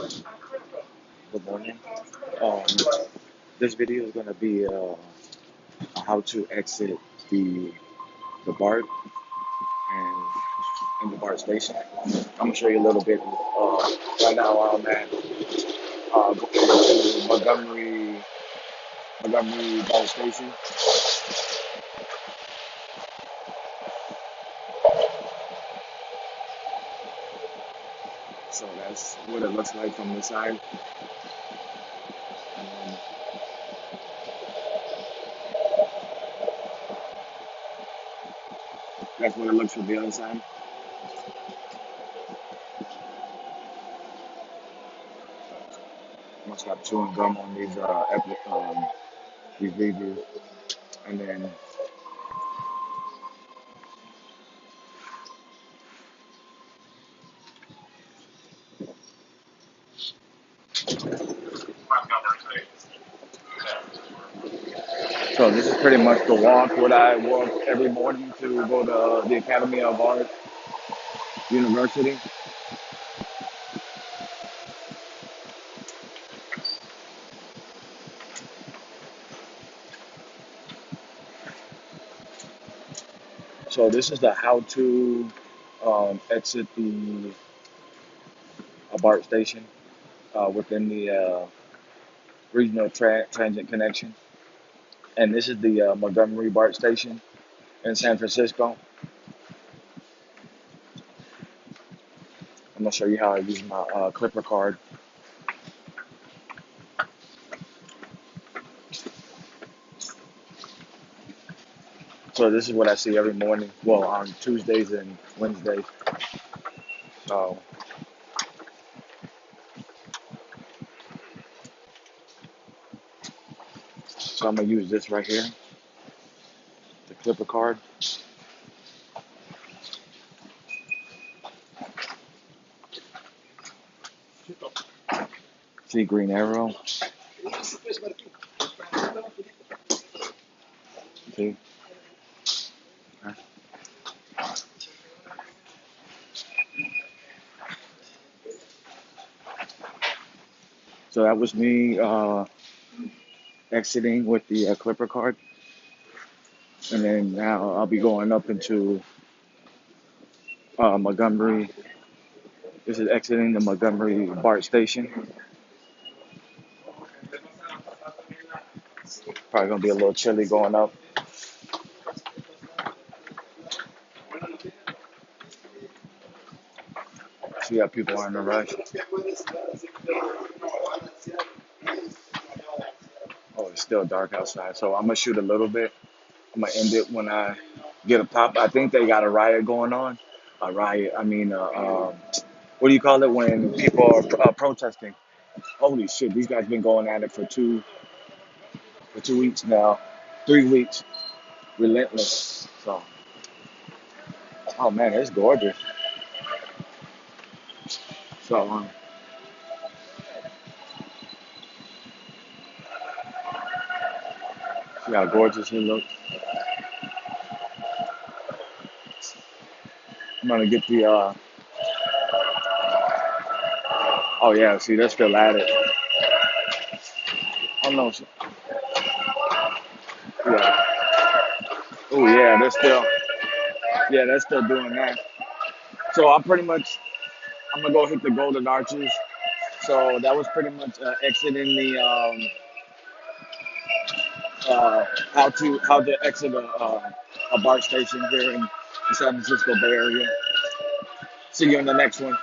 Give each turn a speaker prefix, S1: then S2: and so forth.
S1: Good morning. Um, this video is going to be how to exit the the BART and in the BART station. I'm gonna show you a little bit. Right now, where I'm at, going to Montgomery BART station. So that's what it looks like from the side. Um, that's what it looks from the other side. I'm gonna stop chewing gum on these reviews, and then so this is pretty much the walk. What I walk every morning to go to the Academy of Art University. So this is the how to exit the BART station within the regional transit connection. And this is the Montgomery BART station in San Francisco. I'm gonna show you how I use my Clipper card. So this is what I see every morning. Well, on Tuesdays and Wednesdays. So, so I'm gonna use this right here, the Clipper card. See green arrow. See. So that was me exiting with the Clipper card, and then now I'll be going up into Montgomery. This is exiting the Montgomery BART station. Probably gonna be a little chilly going up. See how people are in a rush. Oh, it's still dark outside, so I'm gonna shoot a little bit. I'm gonna end it when I get a pop. I think they got a riot going on. A riot. I mean, what do you call it when people are protesting? Holy shit! These guys been going at it for 2 weeks now, 3 weeks, relentless. So, oh man, it's gorgeous. So, see how gorgeous it looks. I'm gonna get the. Oh yeah, see, they're still at it. Oh no, yeah. Oh yeah, they're still doing that. So I'm gonna go hit the Golden Arches. So that was pretty much exiting the how to exit a BART station here in the San Francisco Bay Area. See you in the next one.